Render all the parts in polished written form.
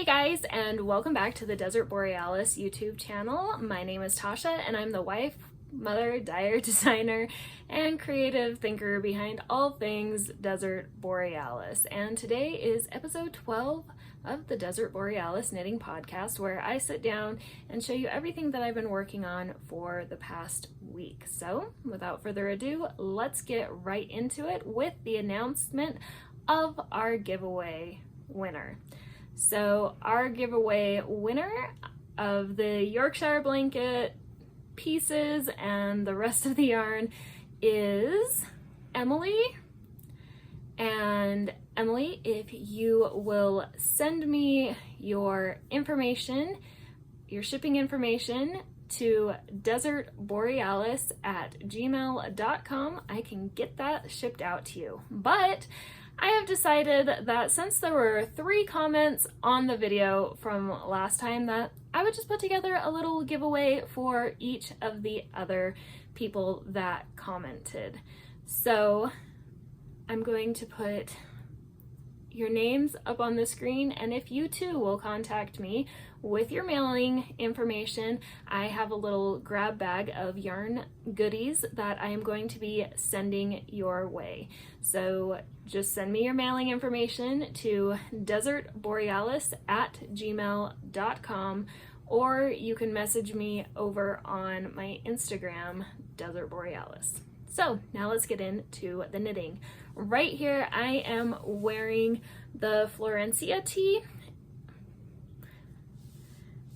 Hey guys, and welcome back to the Desert Borealis YouTube channel. My name is Tasha, and I'm the wife, mother, dyer, designer, and creative thinker behind all things Desert Borealis. And today is episode 12 of the Desert Borealis Knitting Podcast, where I sit down and show you everything that I've been working on for the past week. So, without further ado, let's get right into it with the announcement of our giveaway winner. So our giveaway winner of the Yorkshire Blanket pieces and the rest of the yarn is Emily. And Emily, if you will send me your information, your shipping information to desertborealis@gmail.com, I can get that shipped out to you. But I have decided that since there were 3 comments on the video from last time, that I would just put together a little giveaway for each of the other people that commented. So I'm going to put your names up on the screen, and if you too will contact me with your mailing information, I have a little grab bag of yarn goodies that I am going to be sending your way. So just send me your mailing information to desertborealis@gmail.com, or you can message me over on my Instagram, Desert Borealis. So now let's get into the knitting. Right here I am wearing the Florencia tee.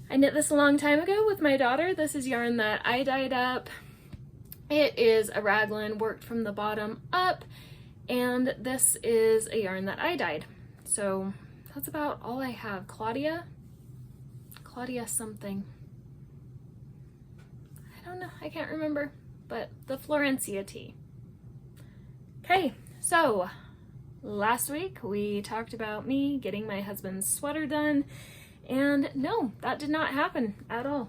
I knit this a long time ago with my daughter. This is yarn that I dyed up. It is a raglan worked from the bottom up, and this is a yarn that I dyed. So that's about all I have. Claudia something. I don't know, I can't remember, but the Florencia tee. Okay, so last week we talked about me getting my husband's sweater done, and no, that did not happen at all.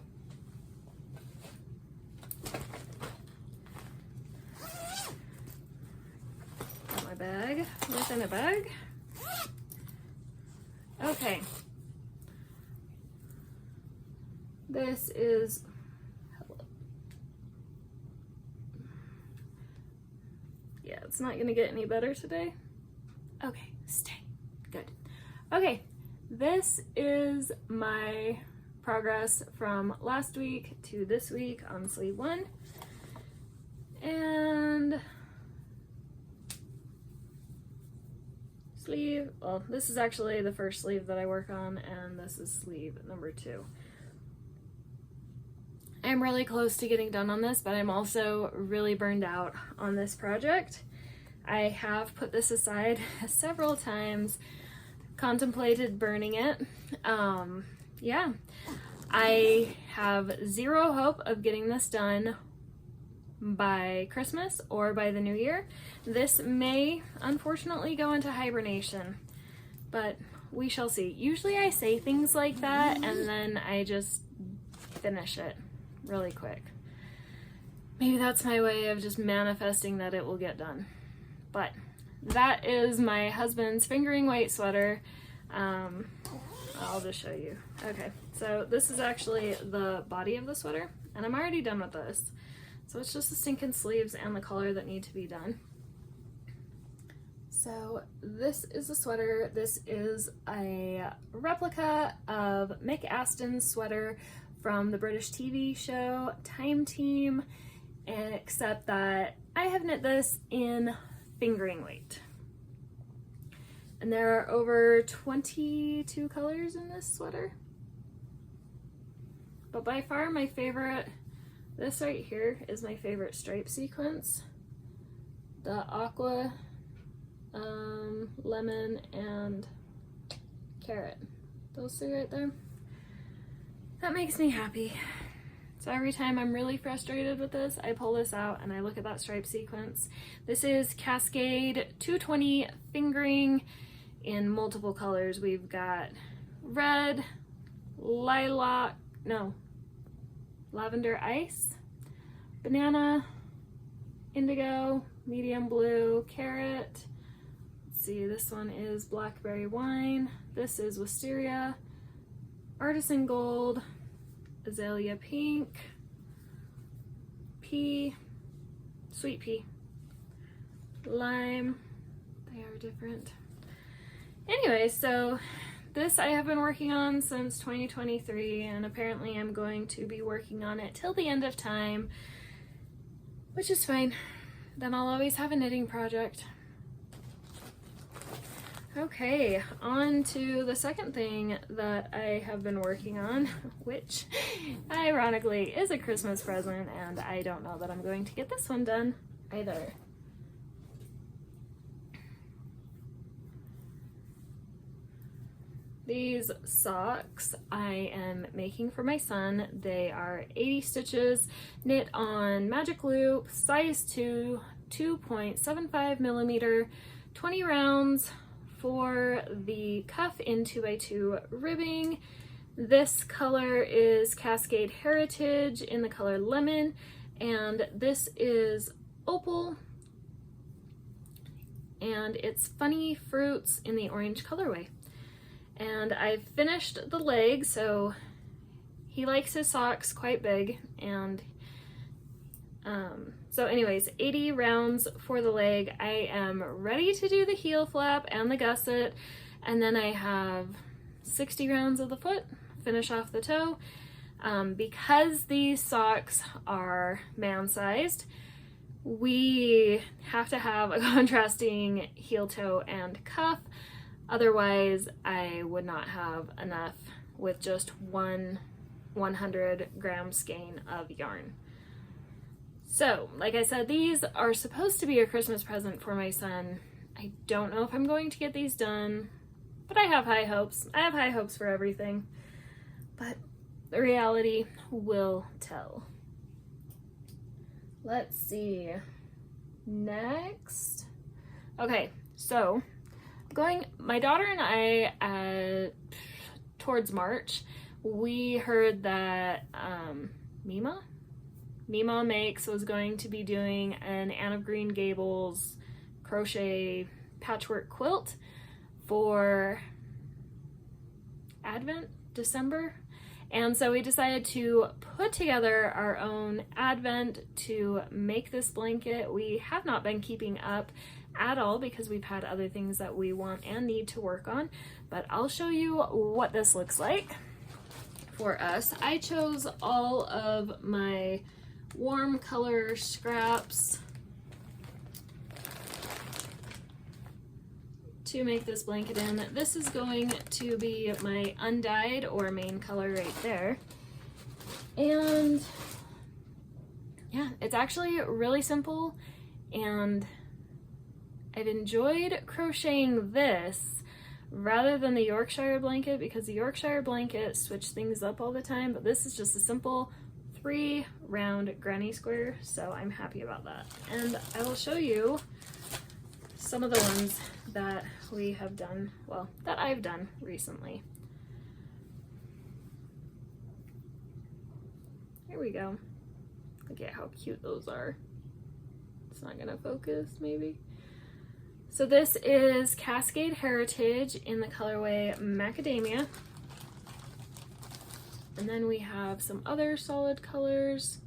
Got my bag within a bag. Okay. This is, yeah, it's not gonna get any better today. Okay, stay. Good. Okay, this is my progress from last week to this week on sleeve 1. And sleeve, well, this is actually the first sleeve that I work on, and this is sleeve number 2. I'm really close to getting done on this, but I'm also really burned out on this project. I have put this aside several times, contemplated burning it. Yeah, I have zero hope of getting this done by Christmas or by the new year. This may unfortunately go into hibernation, but we shall see. Usually I say things like that and then I just finish it really quick. Maybe that's my way of just manifesting that it will get done. But that is my husband's fingering weight sweater. I'll just show you. Okay, so this is actually the body of the sweater, and I'm already done with this. So it's just the stinking sleeves and the collar that need to be done. So this is the sweater. This is a replica of Mick Aston's sweater from the British TV show Time Team, and except that I have knit this in fingering weight. And there are over 22 colors in this sweater. But by far my favorite, this right here is my favorite stripe sequence. The aqua, lemon, and carrot. Those 3 right there. That makes me happy. So every time I'm really frustrated with this, I pull this out and I look at that stripe sequence. This is Cascade 220 fingering in multiple colors. We've got red, lavender ice, banana, indigo, medium blue, carrot. Let's see, this one is blackberry wine. This is wisteria, artisan gold, azalea pink, pea, sweet pea, lime. They are different. Anyway, so this I have been working on since 2023, and apparently I'm going to be working on it till the end of time, which is fine. Then I'll always have a knitting project. Okay, on to the second thing that I have been working on, which ironically is a Christmas present, and I don't know that I'm going to get this one done either. These socks I am making for my son. They are 80 stitches, knit on magic loop, size 2, 2.75 millimeter, 20 rounds for the cuff in 2x2 ribbing. This color is Cascade Heritage in the color Lemon, and this is Opal, and it's Funny Fruits in the orange colorway. And I've finished the leg, so he likes his socks quite big, and so anyways, 80 rounds for the leg. I am ready to do the heel flap and the gusset, and then I have 60 rounds of the foot, finish off the toe. Because these socks are man-sized, we have to have a contrasting heel toe and cuff. Otherwise, I would not have enough with just one 100-gram skein of yarn. So, like I said, these are supposed to be a Christmas present for my son. I don't know if I'm going to get these done, but I have high hopes. I have high hopes for everything, but the reality will tell. Let's see. Next. Okay, so my daughter and I, towards March, we heard that Mima Makes was going to be doing an Anne of Green Gables crochet patchwork quilt for Advent, December. And so we decided to put together our own Advent to make this blanket. We have not been keeping up at all because we've had other things that we want and need to work on, but I'll show you what this looks like for us. I chose all of my warm color scraps to make this blanket in. This is going to be my undyed or main color right there. And yeah, it's actually really simple, and I've enjoyed crocheting this rather than the Yorkshire Blanket because the Yorkshire Blanket switch things up all the time, but this is just a simple 3-round granny square, so I'm happy about that. And I will show you some of the ones that we have done, well, that I've done recently. Here we go. Look at how cute those are. It's not gonna focus, maybe. So this is Cascade Heritage in the colorway Macadamia. And then we have some other solid colors.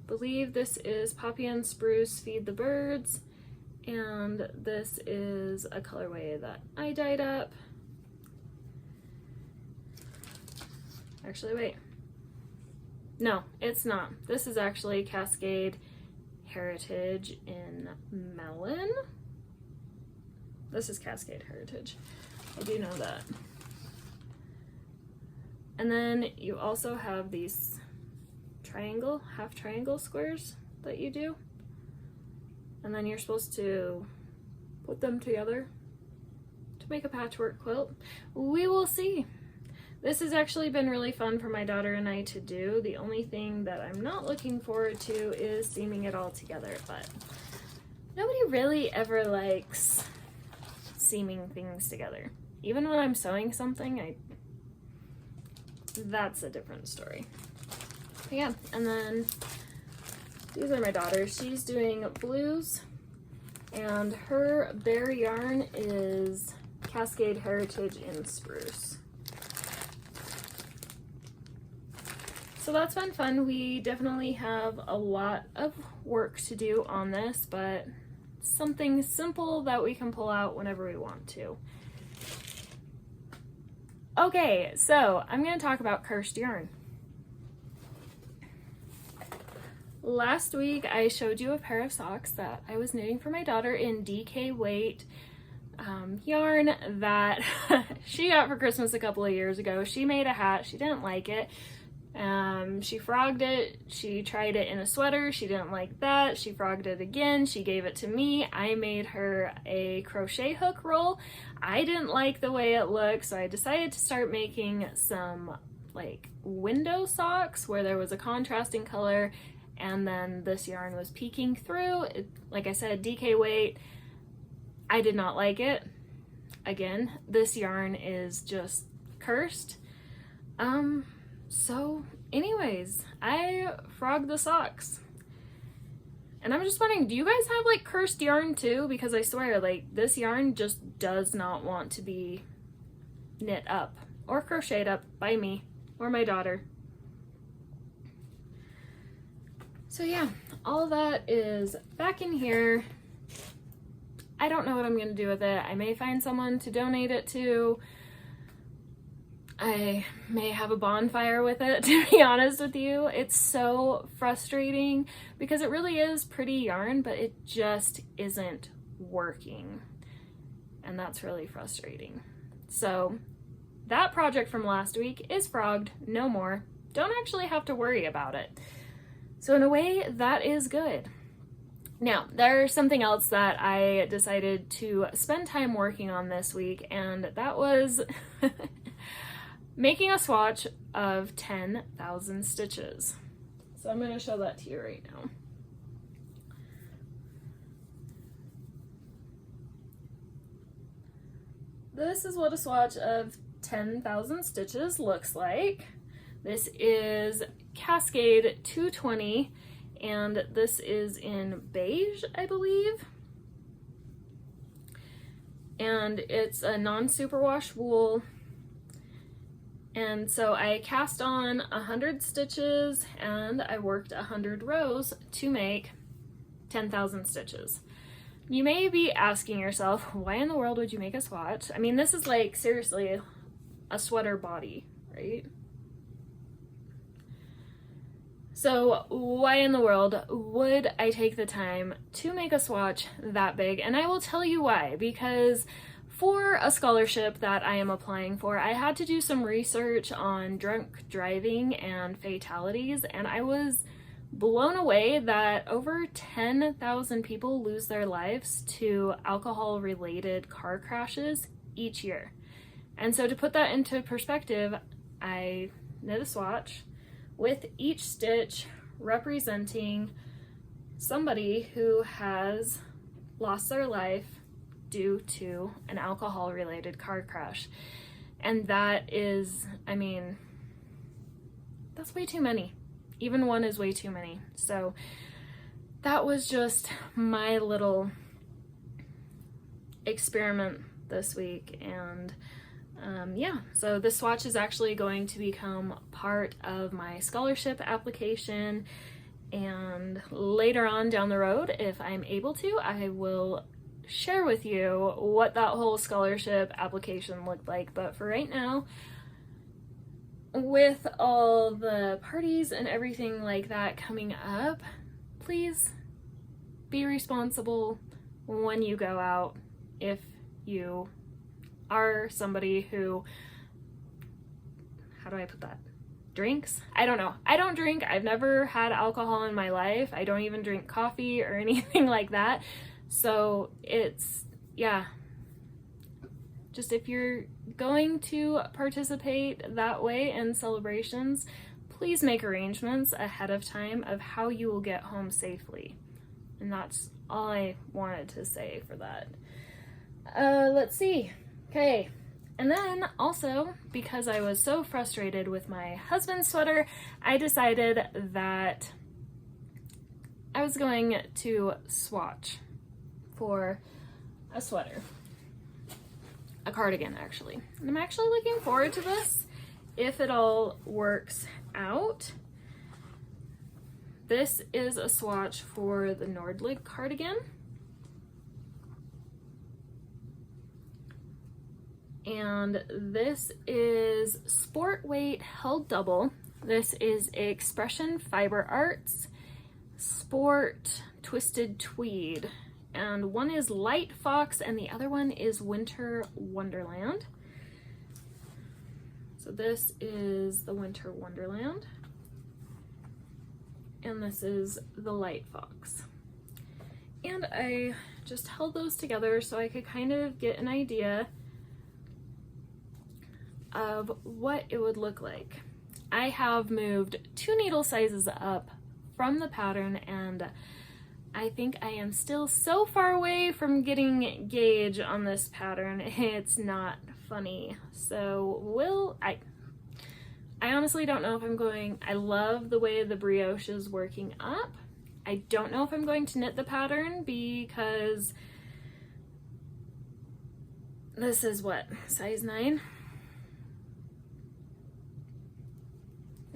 I believe this is Poppy and Spruce Feed the Birds. And this is a colorway that I dyed up. Actually, wait. No, it's not. This is actually Cascade Heritage in Melon. This is Cascade Heritage. I do know that. And then you also have these half triangle squares that you do. And then you're supposed to put them together to make a patchwork quilt. We will see. This has actually been really fun for my daughter and I to do. The only thing that I'm not looking forward to is seaming it all together, but nobody really ever likes seaming things together. Even when I'm sewing something, that's a different story. But yeah, and then these are my daughter's. She's doing blues, and her bare yarn is Cascade Heritage in Spruce. So that's been fun. We definitely have a lot of work to do on this, but something simple that we can pull out whenever we want to. Okay, so I'm going to talk about cursed yarn. Last week I showed you a pair of socks that I was knitting for my daughter in DK weight yarn that she got for Christmas a couple of years ago. She made a hat, she didn't like it. She frogged it, she tried it in a sweater, she didn't like that, she frogged it again, she gave it to me, I made her a crochet hook roll. I didn't like the way it looked, so I decided to start making some like window socks where there was a contrasting color and then this yarn was peeking through. It, like I said, DK weight. I did not like it. Again, this yarn is just cursed. So anyways, I frogged the socks. And I'm just wondering, do you guys have like cursed yarn too? Because I swear, like, this yarn just does not want to be knit up or crocheted up by me or my daughter. So yeah, all that is back in here. I don't know what I'm going to do with it. I may find someone to donate it to. I may have a bonfire with it, to be honest with you. It's so frustrating because it really is pretty yarn, but it just isn't working. And that's really frustrating. So that project from last week is frogged, no more. Don't actually have to worry about it. So in a way, that is good. Now, there's something else that I decided to spend time working on this week, and that was making a swatch of 10,000 stitches. So I'm going to show that to you right now. This is what a swatch of 10,000 stitches looks like. This is Cascade 220, and this is in beige, I believe. And it's a non-superwash wool. And so I cast on 100 stitches and I worked 100 rows to make 10,000 stitches. You may be asking yourself, why in the world would you make a swatch? I mean, this is like seriously a sweater body, right? So why in the world would I take the time to make a swatch that big? And I will tell you why, because for a scholarship that I am applying for, I had to do some research on drunk driving and fatalities, and I was blown away that over 10,000 people lose their lives to alcohol-related car crashes each year. And so to put that into perspective, I knit a swatch with each stitch representing somebody who has lost their life due to an alcohol-related car crash. And that is, I mean, that's way too many. Even one is way too many. So that was just my little experiment this week. And yeah, so this swatch is actually going to become part of my scholarship application. And later on down the road, if I'm able to, I will share with you what that whole scholarship application looked like. But for right now, with all the parties and everything like that coming up, please be responsible when you go out if you are somebody who, how do I put that, drinks? I don't know. I don't drink. I've never had alcohol in my life. I don't even drink coffee or anything like that. So it's, yeah, just if you're going to participate that way in celebrations, please make arrangements ahead of time of how you will get home safely. And that's all I wanted to say for that. Let's see. Okay. And then also, because I was so frustrated with my husband's sweater, I decided that I was going to swatch for a sweater. A cardigan, actually. And I'm actually looking forward to this if it all works out. this is a swatch for the Nordlig cardigan. And this is Sport Weight Held Double. This is Expression Fiber Arts Sport Twisted Tweed. And one is Light Fox and the other one is Winter Wonderland. So this is the Winter Wonderland. And this is the Light Fox. And I just held those together so I could kind of get an idea of what it would look like. I have moved 2 needle sizes up from the pattern, and I think I am still so far away from getting gauge on this pattern, it's not funny. So I honestly don't know if I'm going, I love the way the brioche is working up. I don't know if I'm going to knit the pattern because this is what, size 9?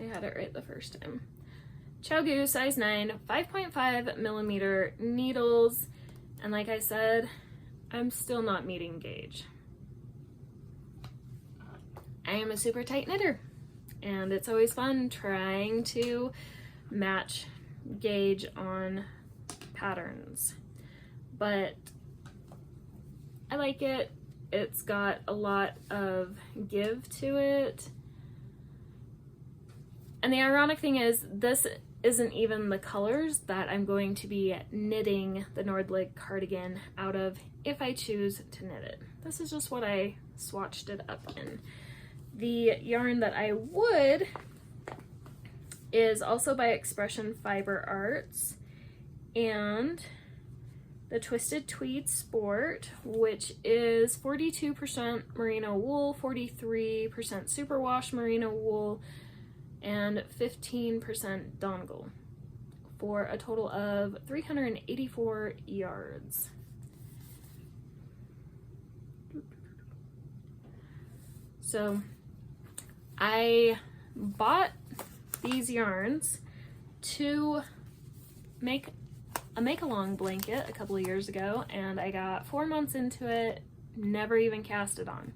I had it right the first time. Chogu, size 9, 5.5 millimeter needles, and like I said, I'm still not meeting gauge. I am a super tight knitter, and it's always fun trying to match gauge on patterns, but I like it. It's got a lot of give to it. And the ironic thing is, this isn't even the colors that I'm going to be knitting the Nordlig cardigan out of if I choose to knit it. This is just what I swatched it up in. The yarn that I would is also by Expression Fiber Arts, and the Twisted Tweed Sport, which is 42% merino wool, 43% superwash merino wool, and 15% dongle, for a total of 384 yards. So I bought these yarns to make a make-along blanket a couple of years ago, and I got 4 months into it, never even cast it on.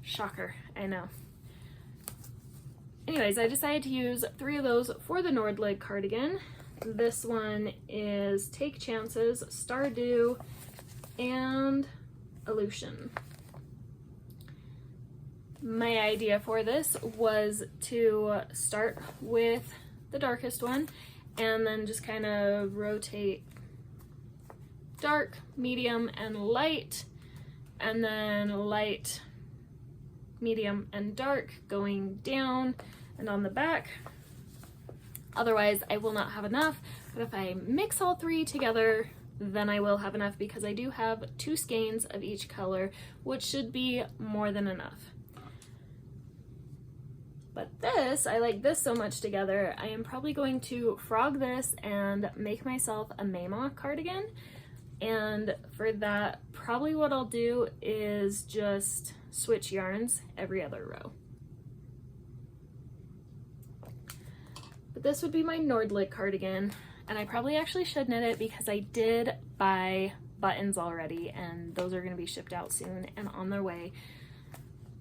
Shocker, I know. Anyways, I decided to use 3 of those for the Nordlig cardigan. This one is Take Chances, Stardew, and Illusion. My idea for this was to start with the darkest one and then just kind of rotate dark, medium, and light, and then light, medium, and dark going down and on the back. Otherwise I will not have enough, but if I mix all 3 together, then I will have enough, because I do have 2 skeins of each color, which should be more than enough. But this, I like this so much together, I am probably going to frog this and make myself a Mayma cardigan. And for that, probably what I'll do is just switch yarns every other row. But this would be my Nordlig cardigan, and I probably actually should knit it because I did buy buttons already, and those are going to be shipped out soon and on their way.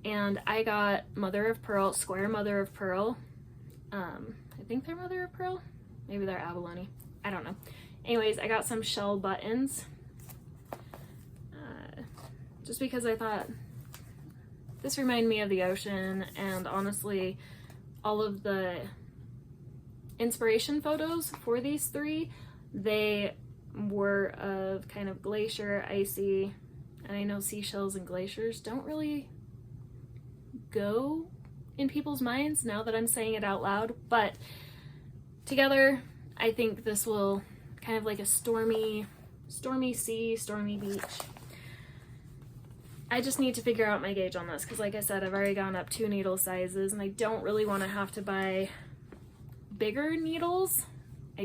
And I got mother of pearl, square mother of pearl. I think they're mother of pearl. Maybe they're abalone. I don't know. Anyways, I got some shell buttons. Just because I thought this reminded me of the ocean, and honestly, all of the inspiration photos for these 3, they were of kind of glacier, icy, and I know seashells and glaciers don't really go in people's minds now that I'm saying it out loud, but together I think this will kind of like a stormy sea, stormy beach. I just need to figure out my gauge on this because, like I said, I've already gone up 2 needle sizes, and I don't really want to have to buy bigger needles. I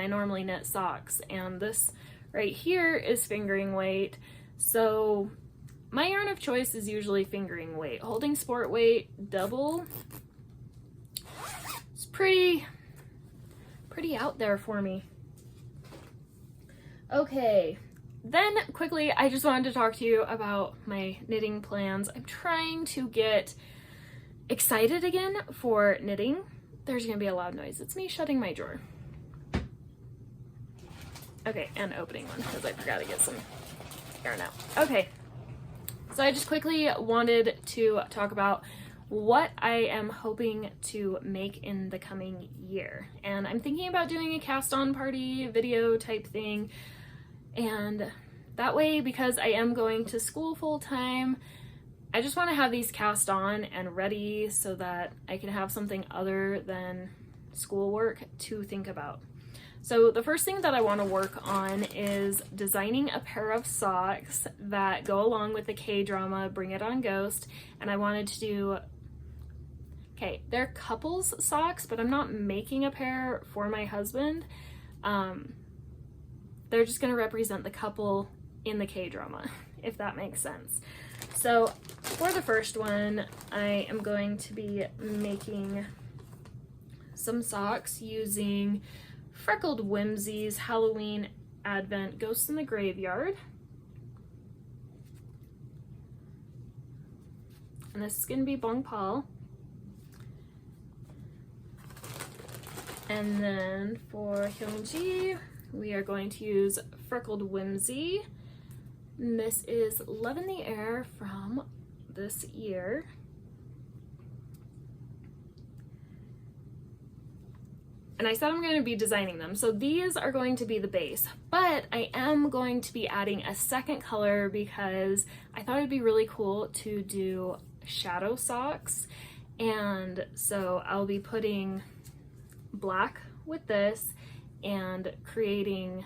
normally knit socks, and this right here is fingering weight, so my yarn of choice is usually fingering weight. Holding Sport Weight double is pretty pretty out there for me. Okay, then quickly, I just wanted to talk to you about my knitting plans. I'm trying to get excited again for knitting. There's gonna be a loud noise. It's me shutting my drawer. Okay, and opening one because I forgot to get some air now. Okay, so I just quickly wanted to talk about what I am hoping to make in the coming year. And I'm thinking about doing a cast-on party video type thing. And that way, because I am going to school full-time, I just want to have these cast on and ready so that I can have something other than schoolwork to think about. So the first thing that I want to work on is designing a pair of socks that go along with the K-drama Bring It On Ghost. And I wanted to do, okay, they're couples socks, but I'm not making a pair for my husband. They're just going to represent the couple in the K-drama, if that makes sense. So for the first one, I am going to be making some socks using Freckled Whimsy's Halloween Advent Ghosts in the Graveyard. And this is going to be Bong Pal. And then for Hyungji, we are going to use Freckled Whimsy. And this is Love in the Air from this year. And I said I'm going to be designing them. So these are going to be the base, but I am going to be adding a second color because I thought it'd be really cool to do shadow socks. And so I'll be putting black with this and creating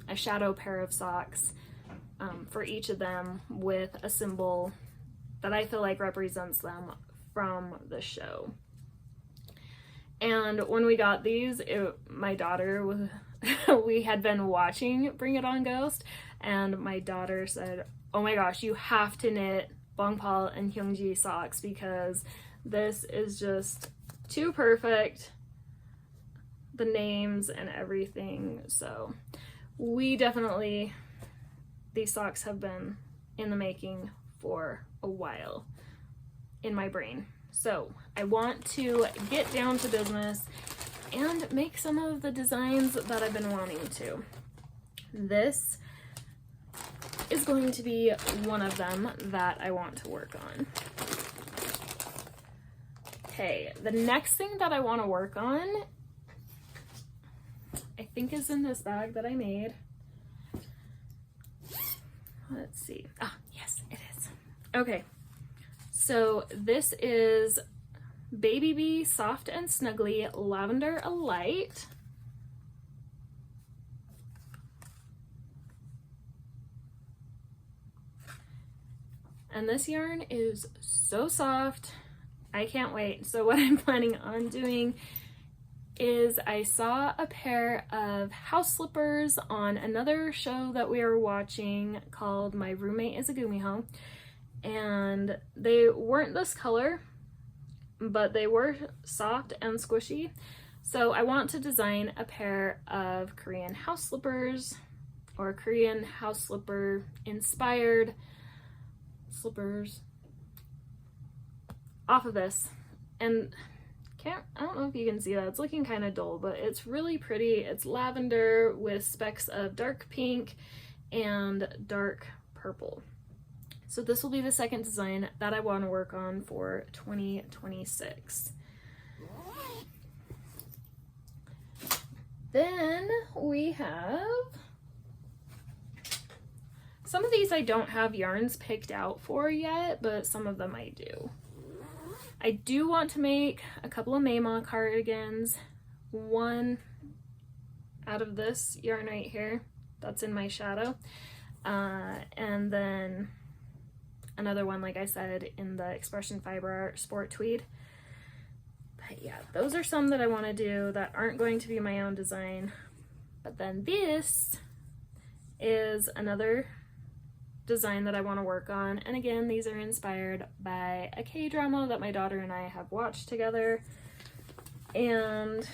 a shadow pair of socks for each of them with a symbol that I feel like represents them from the show. And when we got these, my daughter was, we had been watching Bring It On Ghost, and my daughter said, oh my gosh, you have to knit Bong Pal and Hyungji socks because this is just too perfect. The names and everything. So we definitely, these socks have been in the making for a while in my brain. So I want to get down to business and make some of the designs that I've been wanting to. This is going to be one of them that I want to work on. Okay, the next thing that I want to work on, I think is in this bag that I made. Let's see. Ah, yes, it is. Okay. So this is Baby Bee Soft and Snuggly Lavender Alight. And this yarn is so soft. I can't wait. So what I'm planning on doing is I saw a pair of house slippers on another show that we were watching called My Roommate is a Gumiho. And they weren't this color, but they were soft and squishy. So I want to design a pair of Korean house slippers or Korean house slipper inspired slippers off of this. And I don't know if you can see that, it's looking kind of dull, but it's really pretty. It's lavender with specks of dark pink and dark purple. So this will be the second design that I want to work on for 2026. Then we have some of these I don't have yarns picked out for yet, but some of them I do. I do want to make a couple of Mayma cardigans. One out of this yarn right here that's in my shadow. And then another one, like I said, in the Expression Fiber Art Sport Tweed. But yeah, those are some that I want to do that aren't going to be my own design. But then this is another design that I want to work on. And again, these are inspired by a K-drama that my daughter and I have watched together. And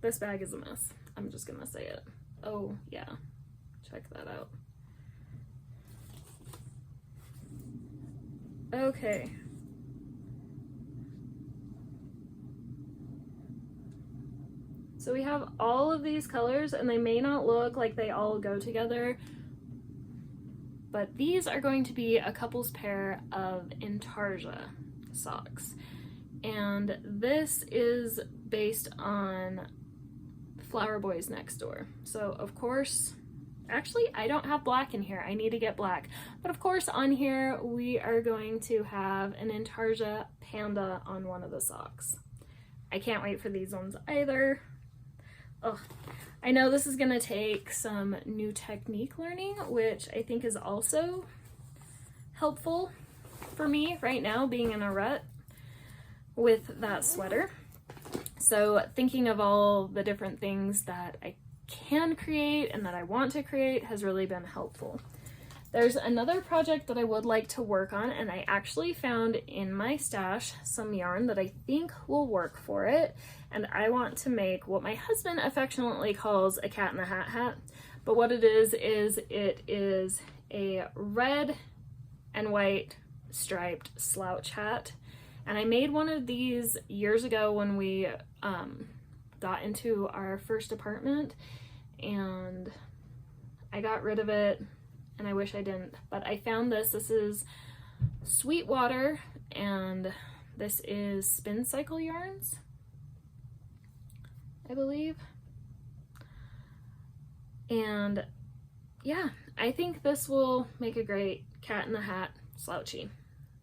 this bag is a mess. I'm just gonna say it. Oh yeah, check that out. Okay. So we have all of these colors, and they may not look like they all go together, but these are going to be a couple's pair of Intarsia socks. And this is based on Flower Boys Next Door. So of course, actually I don't have black in here. I need to get black. But of course on here we are going to have an Intarsia panda on one of the socks. I can't wait for these ones either. Ugh. I know this is gonna take some new technique learning, which I think is also helpful for me right now, being in a rut with that sweater. So thinking of all the different things that I can create and that I want to create has really been helpful. There's another project that I would like to work on, and I actually found in my stash some yarn that I think will work for it. And I want to make what my husband affectionately calls a cat in the hat hat. But what it is it is a red and white striped slouch hat. And I made one of these years ago when we got into our first apartment, and I got rid of it, and I wish I didn't. But I found this. This is Sweetwater, and this is Spin Cycle Yarns, I believe. And yeah, I think this will make a great cat in the hat slouchy.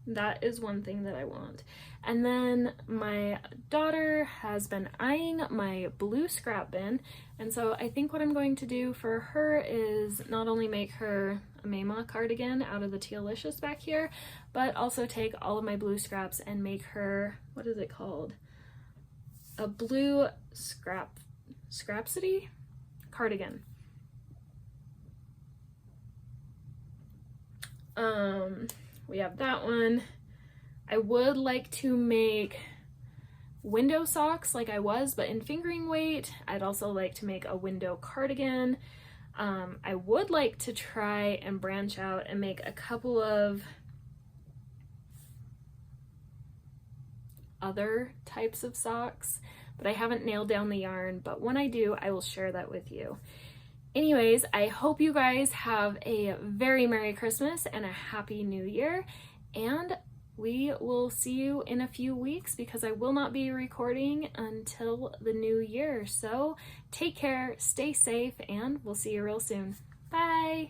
That is one thing that I want. And then my daughter has been eyeing my blue scrap bin, and so I think what I'm going to do for her is not only make her a Mama cardigan out of the Tealicious back here, but also take all of my blue scraps and make her, what is it called? A blue scrapsity cardigan. We have that one. I would like to make window socks like I was, but in fingering weight. I'd also like to make a window cardigan. I would like to try and branch out and make a couple of other types of socks, but I haven't nailed down the yarn. But when I do, I will share that with you. Anyways, I hope you guys have a very Merry Christmas and a Happy New Year, and we will see you in a few weeks because I will not be recording until the new year. So take care, stay safe, and we'll see you real soon. Bye!